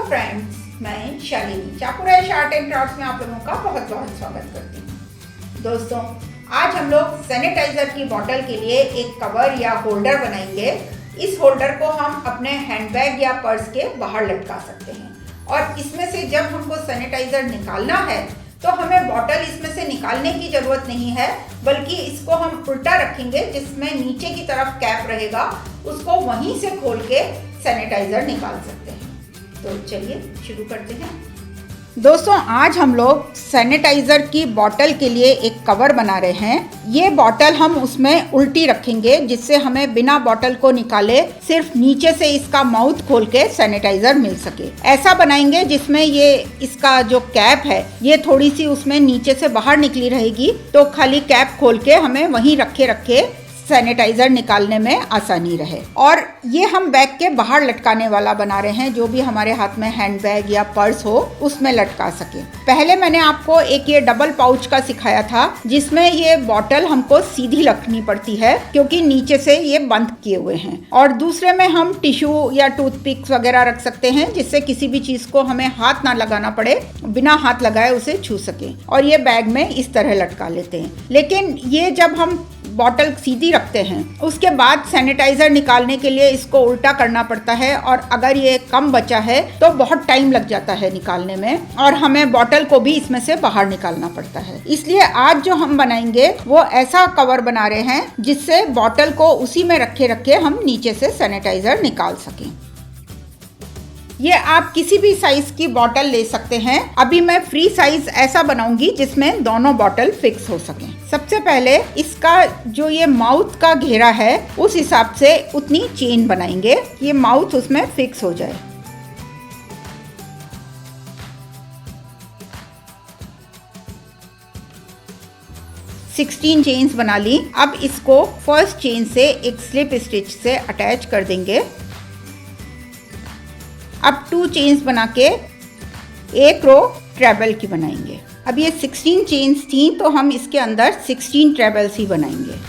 Friends, मैं Shalini चाकुराइश art and crafts में आप लोगों का बहुत बहुत स्वागत करती हूँ। दोस्तों, आज हम लोग सैनिटाइजर की बोतल के लिए एक कवर या होल्डर बनाएंगे। इस होल्डर को हम अपने हैंडबैग या पर्स के बाहर लटका सकते हैं और इसमें से जब हमको सैनिटाइजर निकालना है तो हमें बॉटल इसमें से निकालने की ज़रूरत नहीं है, बल्कि इसको हम उल्टा रखेंगे जिसमें नीचे की तरफ कैप रहेगा, उसको वहीं से खोल के सैनिटाइजर निकाल सकते हैं। तो चलिए शुरू करते हैं। दोस्तों, आज हम लोग सैनिटाइजर की बोतल के लिए एक कवर बना रहे हैं। ये बोतल हम उसमें उल्टी रखेंगे जिससे हमें बिना बोतल को निकाले सिर्फ नीचे से इसका माउथ खोल के सैनिटाइजर मिल सके। ऐसा बनाएंगे जिसमें ये इसका जो कैप है ये थोड़ी सी उसमें नीचे से बाहर निकली रहेगी, तो खाली कैप खोल के हमें वहीं रखे रखे सैनिटाइजर निकालने में आसानी रहे। और ये हम बैग के बाहर लटकाने वाला बना रहे हैं, जो भी हमारे हाथ में हैंड बैग या पर्स हो उसमें लटका सके। पहले मैंने आपको एक ये डबल पाउच का सिखाया था जिसमें ये बॉटल हमको सीधी रखनी पड़ती है क्योंकि नीचे से ये बंद किए हुए हैं, और दूसरे में हम टिश्यू या टूथपिक्स वगैरह रख सकते हैं जिससे किसी भी चीज को हमें हाथ ना लगाना पड़े, बिना हाथ लगाए उसे छू सके। और ये बैग में इस तरह लटका लेते हैं। लेकिन ये जब हम बॉटल सीधी रखते हैं उसके बाद सैनिटाइजर निकालने के लिए इसको उल्टा करना पड़ता है, और अगर ये कम बचा है तो बहुत टाइम लग जाता है निकालने में, और हमें बॉटल को भी इसमें से बाहर निकालना पड़ता है। इसलिए आज जो हम बनाएंगे वो ऐसा कवर बना रहे हैं जिससे बॉटल को उसी में रखे रखे हम नीचे से सैनिटाइजर निकाल सकें। ये आप किसी भी साइज की बोतल ले सकते हैं। अभी मैं फ्री साइज ऐसा बनाऊंगी जिसमें दोनों बोतल फिक्स हो सकें। सबसे पहले इसका जो ये माउथ का घेरा है उस हिसाब से उतनी चेन बनाएंगे, ये माउथ उसमें फिक्स हो जाए। $16 चेन्स बना ली। अब इसको फर्स्ट चेन से एक स्लिप स्टिच से अटैच कर देंगे। अब 2 चेन्स बना के एक रो ट्रेबल की बनाएंगे। अब ये 16 चेन्स थी तो हम इसके अंदर 16 ट्रेबल्स ही बनाएंगे।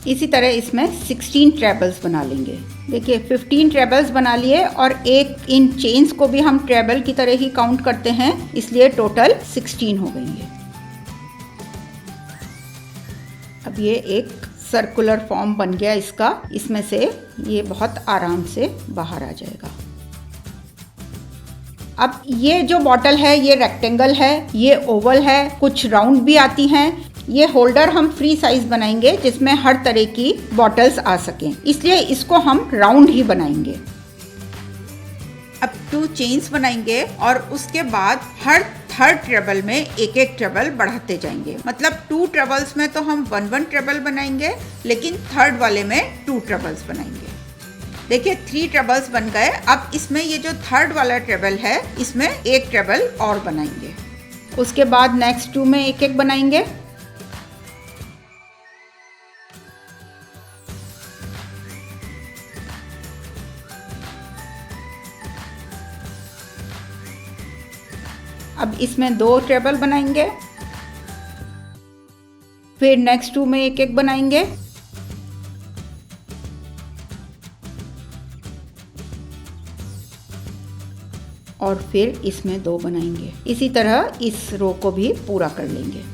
इसी तरह इसमें 16 ट्रेबल्स बना लेंगे। देखिए 15 ट्रेबल्स बना लिए, और एक इन चेन्स को भी हम ट्रेबल की तरह ही काउंट करते हैं, इसलिए टोटल 16 हो गई है। अब ये एक सर्कुलर फॉर्म बन गया इसका, इसमें से ये बहुत आराम से बाहर आ जाएगा। अब ये जो बॉटल है ये रेक्टेंगल है, ये ओवल है, कुछ राउंड भी आती हैं। ये होल्डर हम फ्री साइज बनाएंगे जिसमें हर तरह की बॉटल्स आ सकें, इसलिए इसको हम राउंड ही बनाएंगे। अब 2 चेन्स बनाएंगे और उसके बाद हर थर्ड ट्रेबल में एक एक ट्रेबल बढ़ाते जाएंगे। मतलब 2 ट्रेबल्स में तो हम 1 ट्रेबल बनाएंगे, लेकिन थर्ड वाले में 2 ट्रेबल्स बनाएंगे। देखिए 3 ट्रेबल्स बन गए। अब इसमें ये जो थर्ड वाला ट्रेबल है इसमें एक ट्रेबल और बनाएंगे। उसके बाद नेक्स्ट 2 में एक एक बनाएंगे। अब इसमें 2 ट्रेबल बनाएंगे, फिर नेक्स्ट 2 में एक एक बनाएंगे। और फिर इसमें 2 बनाएंगे। इसी तरह इस रो को भी पूरा कर लेंगे।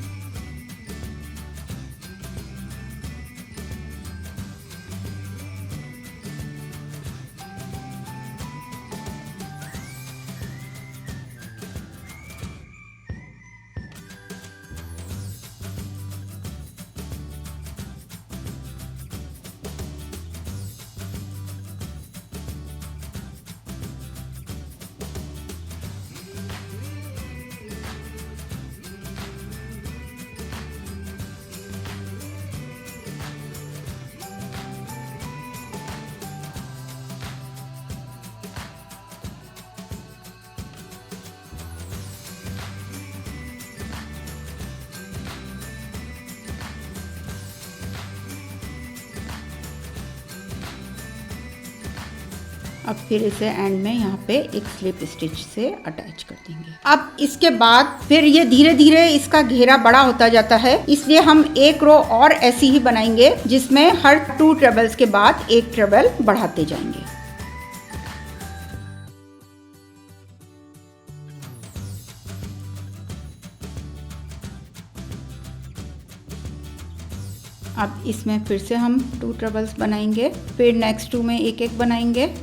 अब फिर इसे एंड में यहाँ पे एक स्लिप स्टिच से अटैच कर देंगे। अब इसके बाद फिर ये धीरे धीरे इसका घेरा बड़ा होता जाता है, इसलिए हम एक रो और ऐसी ही बनाएंगे जिसमें हर 2 ट्रेबल्स के बाद एक ट्रेबल बढ़ाते जाएंगे। अब इसमें फिर से हम 2 ट्रेबल्स बनाएंगे, फिर नेक्स्ट 2 में एक एक बनाएंगे।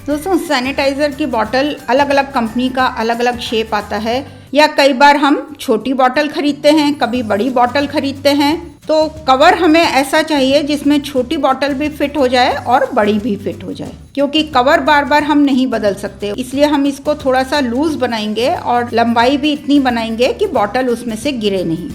दोस्तों सैनिटाइज़र की बॉटल अलग अलग कंपनी का अलग अलग शेप आता है, या कई बार हम छोटी बॉटल खरीदते हैं, कभी बड़ी बॉटल खरीदते हैं। तो कवर हमें ऐसा चाहिए जिसमें छोटी बॉटल भी फिट हो जाए और बड़ी भी फिट हो जाए, क्योंकि कवर बार बार हम नहीं बदल सकते, इसलिए हम इसको थोड़ा सा लूज बनाएंगे और लंबाई भी इतनी बनाएंगे कि बॉटल उसमें से गिरे नहीं।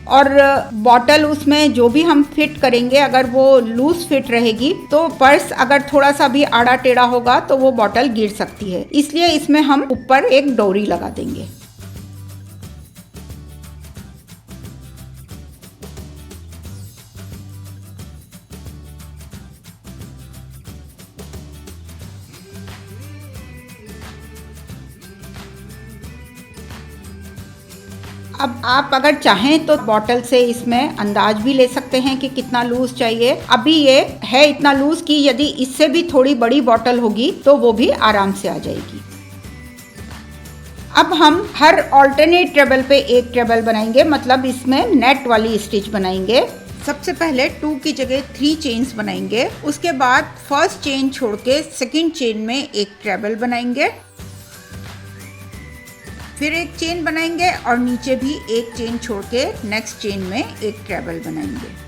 और बॉटल उसमें जो भी हम फिट करेंगे अगर वो लूज फिट रहेगी तो पर्स अगर थोड़ा सा भी आड़ा टेढ़ा होगा तो वो बॉटल गिर सकती है, इसलिए इसमें हम ऊपर एक डोरी लगा देंगे। अब आप अगर चाहें तो बॉटल से इसमें अंदाज भी ले सकते हैं कि कितना लूज चाहिए। अभी ये है इतना लूज कि यदि इससे भी थोड़ी बड़ी बॉटल होगी तो वो भी आराम से आ जाएगी। अब हम हर ऑल्टरनेट ट्रेबल पे एक ट्रेबल बनाएंगे, मतलब इसमें नेट वाली स्टिच बनाएंगे। सबसे पहले 2 की जगह 3 चेन्स बनाएंगे, उसके बाद फर्स्ट चेन छोड़ के सेकेंड चेन में एक ट्रेबल बनाएंगे, फिर एक चेन बनाएंगे और नीचे भी एक चेन छोड़ के नेक्स्ट चेन में एक ट्रेबल बनाएंगे।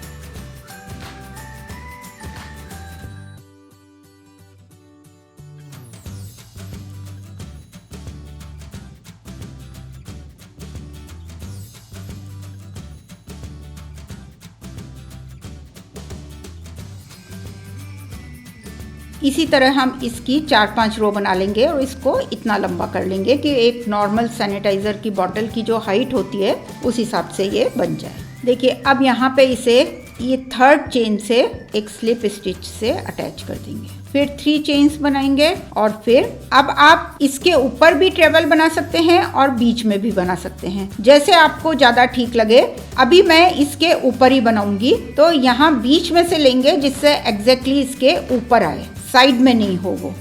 इसी तरह हम इसकी 4-5 रो बना लेंगे और इसको इतना लंबा कर लेंगे कि एक नॉर्मल सैनिटाइज़र की बॉटल की जो हाइट होती है उस हिसाब से ये बन जाए। देखिए अब यहाँ पे इसे ये थर्ड चेन से एक स्लिप स्टिच से अटैच कर देंगे, फिर 3 चेन्स बनाएंगे और फिर अब आप इसके ऊपर भी ट्रेबल बना सकते हैं और बीच में भी बना सकते हैं, जैसे आपको ज़्यादा ठीक लगे। अभी मैं इसके ऊपर ही बनाऊंगी, तो यहाँ बीच में से लेंगे जिससे एग्जैक्टली इसके ऊपर आए, साइड में नहीं हो वो।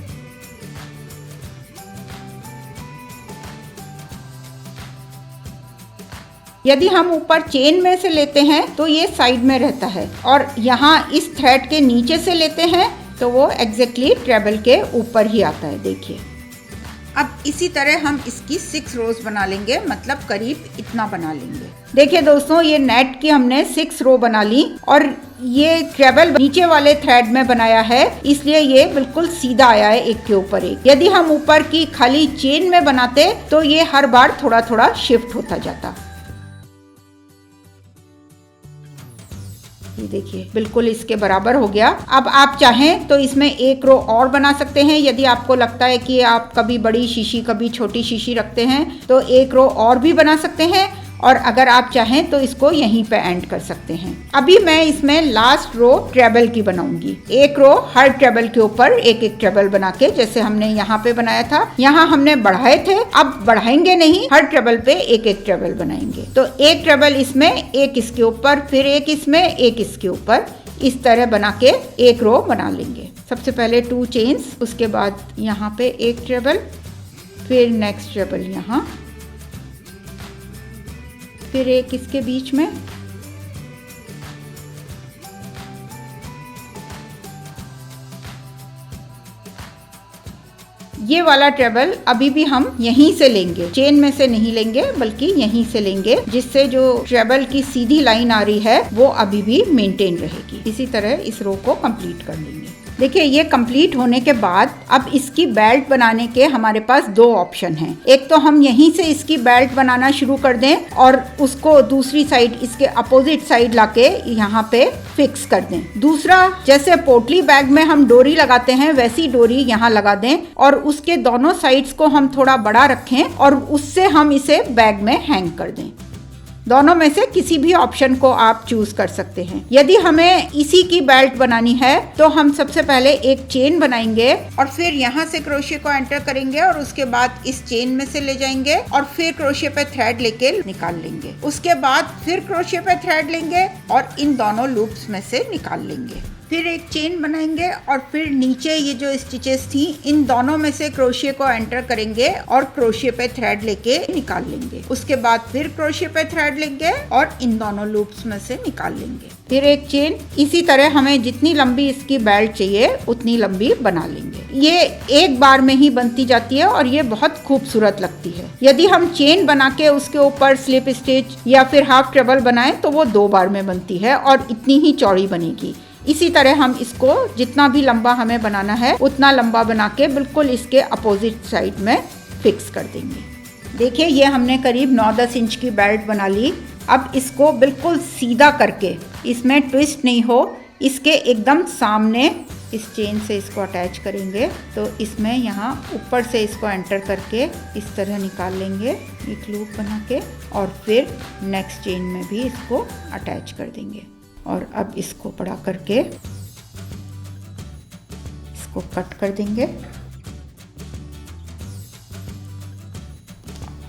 यदि हम ऊपर चेन में से लेते हैं तो ये साइड में रहता है, और यहाँ इस थ्रेड के नीचे से लेते हैं तो वो एग्जैक्टली ट्रेबल के ऊपर ही आता है। देखिए अब इसी तरह हम इसकी 6 रोज बना लेंगे, मतलब करीब इतना बना लेंगे। देखिए दोस्तों ये नेट की हमने 6 रो बना ली और ये ट्रेबल नीचे वाले थ्रेड में बनाया है, इसलिए ये बिल्कुल सीधा आया है एक के ऊपर एक। यदि हम ऊपर की खाली चेन में बनाते तो ये हर बार थोड़ा थोड़ा शिफ्ट होता जाता। ये देखिए बिल्कुल इसके बराबर हो गया। अब आप चाहें तो इसमें एक रो और बना सकते हैं, यदि आपको लगता है कि आप कभी बड़ी शीशी कभी छोटी शीशी रखते हैं तो एक रो और भी बना सकते हैं और अगर आप चाहें तो इसको यहीं पे एंड कर सकते हैं। अभी मैं इसमें लास्ट रो ट्रेबल की बनाऊंगी। एक रो हर ट्रेबल के ऊपर एक एक ट्रेबल बना के, जैसे हमने यहाँ पे बनाया था, यहाँ हमने बढ़ाए थे, अब बढ़ाएंगे नहीं, हर ट्रेबल पे एक एक ट्रेबल बनाएंगे। तो एक ट्रेबल इसमें, एक इसके ऊपर, फिर एक इसमें, एक इसके ऊपर, इस तरह बना के एक रो बना लेंगे। सबसे पहले 2 चेन्स, उसके बाद यहाँ पे एक ट्रेबल, फिर नेक्स्ट ट्रेबल यहाँ, फिर एक इसके बीच में, ये वाला ट्रेबल अभी भी हम यहीं से लेंगे, चेन में से नहीं लेंगे बल्कि यहीं से लेंगे, जिससे जो ट्रेबल की सीधी लाइन आ रही है वो अभी भी मेंटेन रहेगी। इसी तरह इस रो को कंप्लीट कर लेंगे। देखिए ये कंप्लीट होने के बाद अब इसकी बेल्ट बनाने के हमारे पास 2 ऑप्शन हैं। एक तो हम यहीं से इसकी बेल्ट बनाना शुरू कर दें और उसको दूसरी साइड, इसके अपोजिट साइड लाके यहाँ पे फिक्स कर दें। दूसरा, जैसे पोटली बैग में हम डोरी लगाते हैं वैसी डोरी यहाँ लगा दें और उसके दोनों साइड्स को हम थोड़ा बड़ा रखें और उससे हम इसे बैग में हैंग कर दें। दोनों में से किसी भी ऑप्शन को आप चूज कर सकते हैं। यदि हमें इसी की बेल्ट बनानी है तो हम सबसे पहले एक चेन बनाएंगे और फिर यहाँ से क्रोशिया को एंटर करेंगे और उसके बाद इस चेन में से ले जाएंगे और फिर क्रोशिया पे थ्रेड लेके निकाल लेंगे। उसके बाद फिर क्रोशिया पे थ्रेड लेंगे और इन दोनों लूप्स में से निकाल लेंगे। फिर एक चेन बनाएंगे और फिर नीचे ये जो स्टिचेस थी इन दोनों में से क्रोशिया को एंटर करेंगे और क्रोशिया पे थ्रेड लेके निकाल लेंगे। उसके बाद फिर क्रोशिया पे थ्रेड लेंगे और इन दोनों लूप्स में से निकाल लेंगे। फिर एक चेन। इसी तरह हमें जितनी लंबी इसकी बेल्ट चाहिए उतनी लंबी बना लेंगे। ये एक बार में ही बनती जाती है और ये बहुत खूबसूरत लगती है। यदि हम चेन बना के उसके ऊपर स्लिप स्टिच या फिर हाफ ट्रेबल बनाएं तो वो 2 बार में बनती है और इतनी ही चौड़ी बनेगी। इसी तरह हम इसको जितना भी लंबा हमें बनाना है उतना लंबा बना के बिल्कुल इसके अपोजिट साइड में फिक्स कर देंगे। देखिए ये हमने करीब 9-10 इंच की बेल्ट बना ली। अब इसको बिल्कुल सीधा करके, इसमें ट्विस्ट नहीं हो, इसके एकदम सामने इस चेन से इसको अटैच करेंगे। तो इसमें यहाँ ऊपर से इसको एंटर करके इस तरह निकाल लेंगे एक लूप बना के और फिर नेक्स्ट चेन में भी इसको अटैच कर देंगे। और अब इसको बड़ा करके इसको कट कर देंगे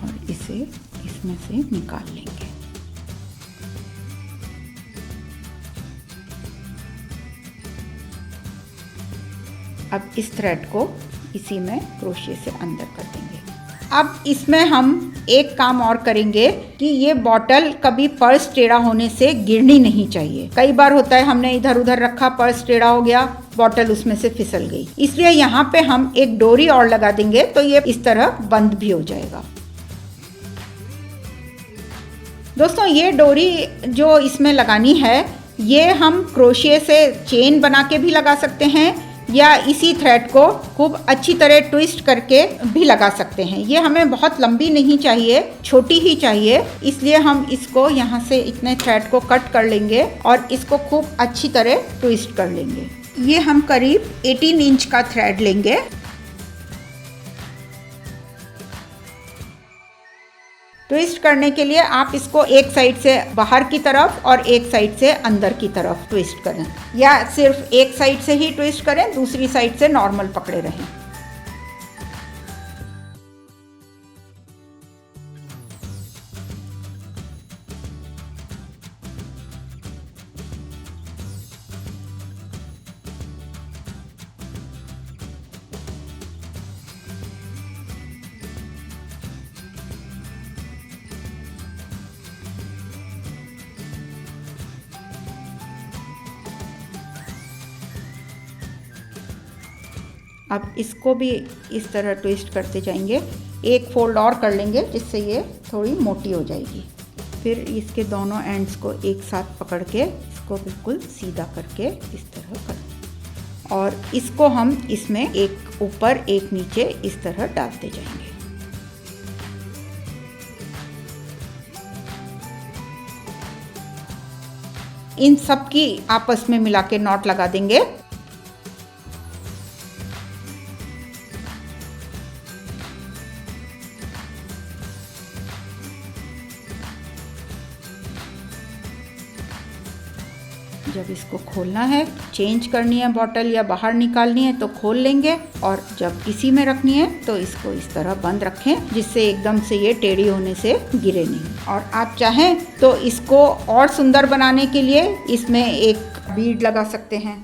और इसे इसमें से निकाल लेंगे। अब इस थ्रेड को इसी में क्रोशिया से अंदर कर देंगे। अब इसमें हम एक काम और करेंगे कि ये बॉटल कभी पर्स टेढ़ा होने से गिरनी नहीं चाहिए। कई बार होता है हमने इधर उधर रखा, पर्स टेढ़ा हो गया, बॉटल उसमें से फिसल गई। इसलिए यहाँ पे हम एक डोरी और लगा देंगे तो ये इस तरह बंद भी हो जाएगा। दोस्तों ये डोरी जो इसमें लगानी है ये हम क्रोशिया से चेन बना के भी लगा सकते हैं या इसी थ्रेड को खूब अच्छी तरह ट्विस्ट करके भी लगा सकते हैं। ये हमें बहुत लंबी नहीं चाहिए, छोटी ही चाहिए, इसलिए हम इसको यहाँ से इतने थ्रेड को कट कर लेंगे और इसको खूब अच्छी तरह ट्विस्ट कर लेंगे। ये हम करीब 18 इंच का थ्रेड लेंगे। ट्विस्ट करने के लिए आप इसको एक साइड से बाहर की तरफ और एक साइड से अंदर की तरफ ट्विस्ट करें या सिर्फ एक साइड से ही ट्विस्ट करें, दूसरी साइड से नॉर्मल पकड़े रहें। अब इसको भी इस तरह ट्विस्ट करते जाएंगे। एक फोल्ड और कर लेंगे जिससे ये थोड़ी मोटी हो जाएगी। फिर इसके दोनों एंड्स को एक साथ पकड़ के इसको बिल्कुल सीधा करके इस तरह कर और इसको हम इसमें एक ऊपर एक नीचे इस तरह डालते जाएंगे। इन सब की आपस में मिला के नॉट लगा देंगे। जब इसको खोलना है, चेंज करनी है बॉटल या बाहर निकालनी है तो खोल लेंगे, और जब इसी में रखनी है तो इसको इस तरह बंद रखें जिससे एकदम से ये टेढ़ी होने से गिरे नहीं। और आप चाहें तो इसको और सुंदर बनाने के लिए इसमें एक बीड लगा सकते हैं।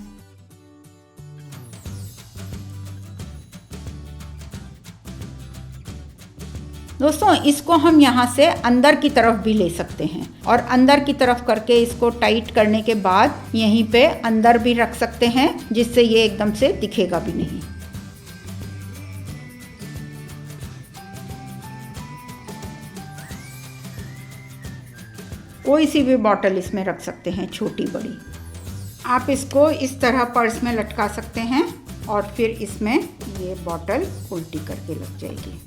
दोस्तों, इसको हम यहाँ से अंदर की तरफ भी ले सकते हैं और अंदर की तरफ करके इसको टाइट करने के बाद यहीं पे अंदर भी रख सकते हैं जिससे ये एकदम से दिखेगा भी नहीं। कोई सी भी बॉटल इसमें रख सकते हैं, छोटी बड़ी। आप इसको इस तरह पर्स में लटका सकते हैं और फिर इसमें ये बॉटल उल्टी करके लग जाएगी।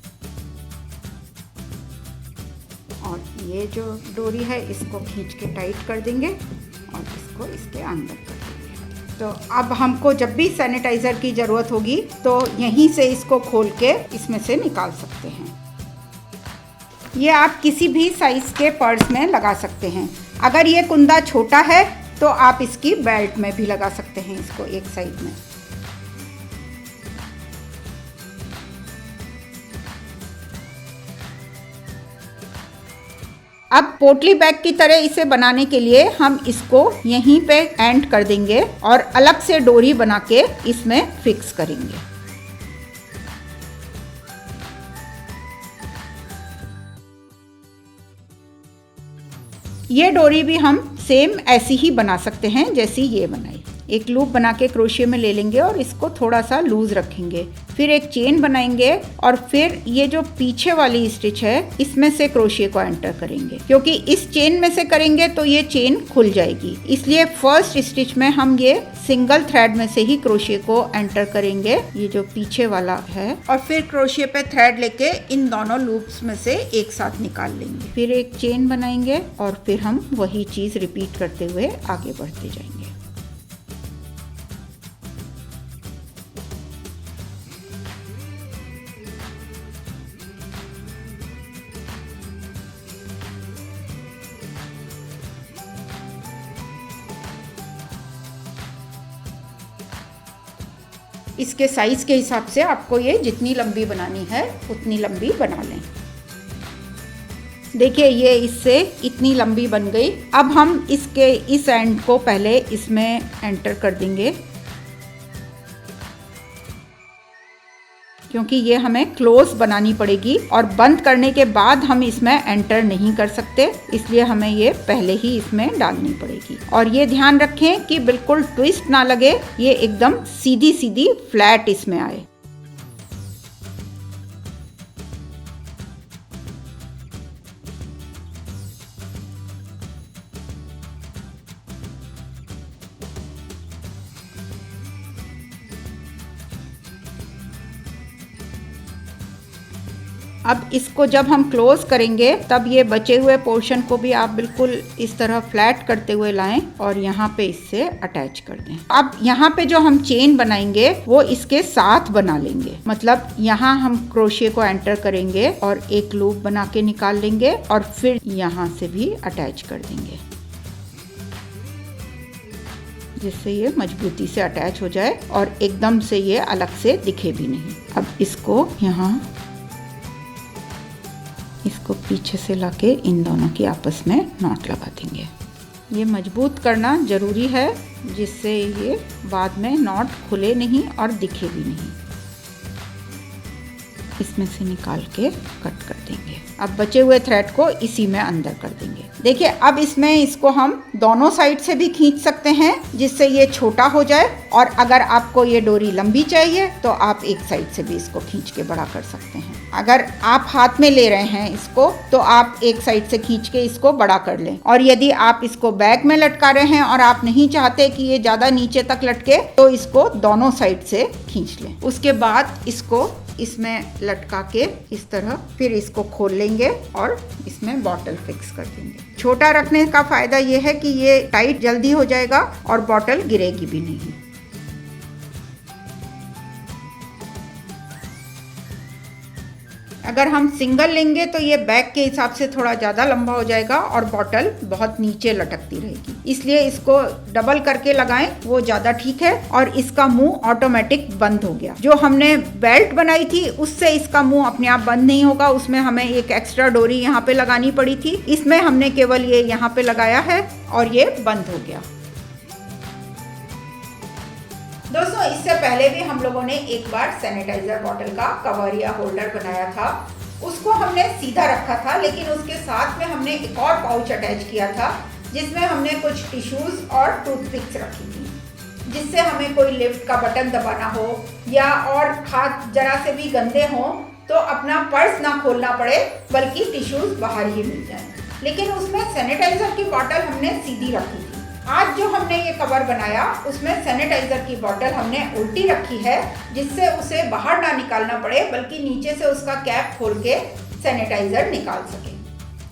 और ये जो डोरी है इसको खींच के टाइट कर देंगे और इसको इसके अंदर कर देंगे। तो अब हमको जब भी सैनिटाइज़र की ज़रूरत होगी तो यहीं से इसको खोल के इसमें से निकाल सकते हैं। ये आप किसी भी साइज़ के पर्स में लगा सकते हैं। अगर ये कुंदा छोटा है तो आप इसकी बेल्ट में भी लगा सकते हैं, इसको एक साइड में। अब पोटली बैग की तरह इसे बनाने के लिए हम इसको यहीं पे एंड कर देंगे और अलग से डोरी बना के इसमें फिक्स करेंगे। ये डोरी भी हम सेम ऐसी ही बना सकते हैं जैसी ये बनाई। एक लूप बना के क्रोशिया में ले लेंगे और इसको थोड़ा सा लूज रखेंगे, फिर एक चेन बनाएंगे और फिर ये जो पीछे वाली स्टिच है इसमें से क्रोशिया को एंटर करेंगे। क्योंकि इस चेन में से करेंगे तो ये चेन खुल जाएगी, इसलिए फर्स्ट स्टिच में हम ये सिंगल थ्रेड में से ही क्रोशिया को एंटर करेंगे, ये जो पीछे वाला है, और फिर क्रोशिया पे थ्रेड लेके इन दोनों लूप्स में से एक साथ निकाल लेंगे। फिर एक चेन बनाएंगे और फिर हम वही चीज रिपीट करते हुए आगे बढ़ते जाएंगे। इसके साइज के हिसाब से आपको ये जितनी लंबी बनानी है उतनी लंबी बना लें। देखिए ये इससे इतनी लंबी बन गई। अब हम इसके इस एंड को पहले इसमें एंटर कर देंगे, क्योंकि ये हमें क्लोज बनानी पड़ेगी और बंद करने के बाद हम इसमें एंटर नहीं कर सकते, इसलिए हमें ये पहले ही इसमें डालनी पड़ेगी। और ये ध्यान रखें कि बिल्कुल ट्विस्ट ना लगे, ये एकदम सीधी सीधी फ्लैट इसमें आए। अब इसको जब हम क्लोज करेंगे तब ये बचे हुए पोर्शन को भी आप बिल्कुल इस तरह फ्लैट करते हुए लाएं और यहाँ पे इससे अटैच कर दें। अब यहाँ पे जो हम चेन बनाएंगे वो इसके साथ बना लेंगे, मतलब यहाँ हम क्रोशिया को एंटर करेंगे और एक लूप बना के निकाल लेंगे और फिर यहाँ से भी अटैच कर देंगे, जिससे ये मजबूती से अटैच हो जाए और एकदम से ये अलग से दिखे भी नहीं। अब इसको यहाँ इसको पीछे से लाके इन दोनों की आपस में नॉट लगा देंगे। ये मजबूत करना ज़रूरी है जिससे ये बाद में नॉट खुले नहीं और दिखे भी नहीं। इसमें से निकाल के कट कर देंगे। अब बचे हुए थ्रेड को इसी में अंदर कर देंगे। देखिए अब इसमें इसको हम दोनों साइड से भी खींच सकते हैं जिससे ये छोटा हो जाए, और अगर आपको ये डोरी लंबी चाहिए तो आप एक साइड से भी इसको खींच के बड़ा कर सकते हैं। अगर आप हाथ में ले रहे हैं इसको तो आप एक साइड से खींच के इसको बड़ा कर लें, और यदि आप इसको बैग में लटका रहे हैं और आप नहीं चाहते कि ये ज़्यादा नीचे तक लटके तो इसको दोनों साइड से खींच लें। उसके बाद इसको इसमें लटका के इस तरह फिर इसको खोल लेंगे और इसमें बॉटल फिक्स कर देंगे। छोटा रखने का फायदा ये है कि ये टाइट जल्दी हो जाएगा और बॉटल गिरेगी भी नहीं। अगर हम सिंगल लेंगे तो ये बैग के हिसाब से थोड़ा ज़्यादा लंबा हो जाएगा और बॉटल बहुत नीचे लटकती रहेगी, इसलिए इसको डबल करके लगाएं, वो ज़्यादा ठीक है। और इसका मुंह ऑटोमेटिक बंद हो गया। जो हमने बेल्ट बनाई थी उससे इसका मुंह अपने आप बंद नहीं होगा, उसमें हमें एक एक्स्ट्रा डोरी यहाँ पे लगानी पड़ी थी। इसमें हमने केवल ये यहाँ पे लगाया है और ये बंद हो गया। दोस्तों, इससे पहले भी हम लोगों ने एक बार सैनिटाइजर बॉटल का कवर या होल्डर बनाया था। उसको हमने सीधा रखा था, लेकिन उसके साथ में हमने एक और पाउच अटैच किया था जिसमें हमने कुछ टिश्यूज और टूथपिक्स रखी थी, जिससे हमें कोई लिफ्ट का बटन दबाना हो या और हाथ जरा से भी गंदे हों तो अपना पर्स ना खोलना पड़े, बल्कि टिश्यूज बाहर ही मिल जाएं। लेकिन उसमें सैनिटाइजर की बॉटल हमने सीधी रखी थी। आज जो हमने ये कवर बनाया उसमें सैनिटाइजर की बॉटल हमने उल्टी रखी है, जिससे उसे बाहर ना निकालना पड़े, बल्कि नीचे से उसका कैप खोल के सैनिटाइजर निकाल सके।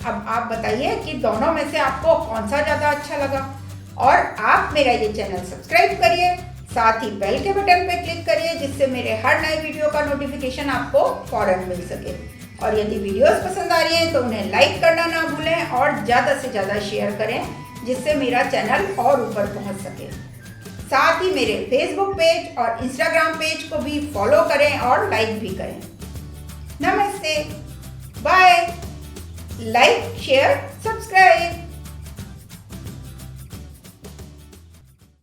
अब आप बताइए कि दोनों में से आपको कौन सा ज़्यादा अच्छा लगा। और आप मेरा ये चैनल सब्सक्राइब करिए, साथ ही बेल के बटन पे क्लिक करिए, जिससे मेरे हर नए वीडियो का नोटिफिकेशन आपको फौरन मिल सके। और यदि वीडियोस पसंद आ रही हैं तो उन्हें लाइक करना ना भूलें और ज़्यादा से ज़्यादा शेयर करें, जिससे मेरा चैनल और ऊपर पहुंच सके। साथ ही मेरे फेसबुक पेज और इंस्टाग्राम पेज को भी फॉलो करें और लाइक भी करें। नमस्ते, बाय, लाइक, शेयर, सब्सक्राइब।